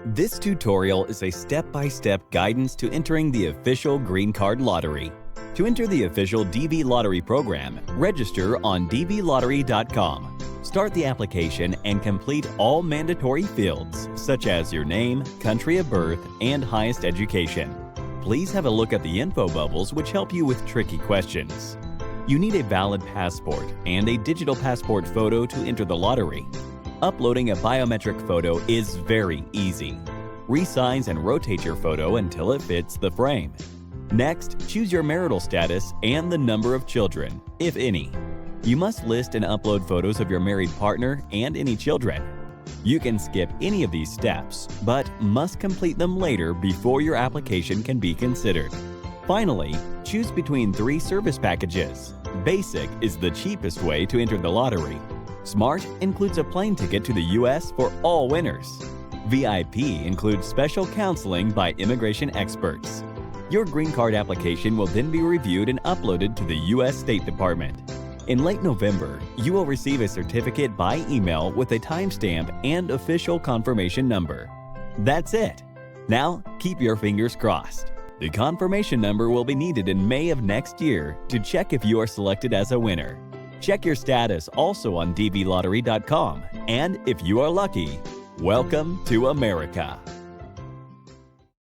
This tutorial is a step-by-step guidance to entering the official Green Card Lottery. To enter the official DV Lottery program, register on dvlottery.com. Start the application and complete all mandatory fields, such as your name, country of birth, and highest education. Please have a look at the info bubbles which help you with tricky questions. You need a valid passport and a digital passport photo to enter the lottery. Uploading a biometric photo is very easy. Resize and rotate your photo until it fits the frame. Next, choose your marital status and the number of children, if any. You must list and upload photos of your married partner and any children. You can skip any of these steps, but must complete them later before your application can be considered. Finally, choose between 3 service packages. Basic is the cheapest way to enter the lottery. Smart includes a plane ticket to the US for all winners. VIP includes special counseling by immigration experts. Your green card application will then be reviewed and uploaded to the US State Department. In late November, you will receive a certificate by email with a timestamp and official confirmation number. That's it. Now, keep your fingers crossed. The confirmation number will be needed in May of next year to check if you are selected as a winner. Check your status also on dvlottery.com, and if you are lucky, welcome to America.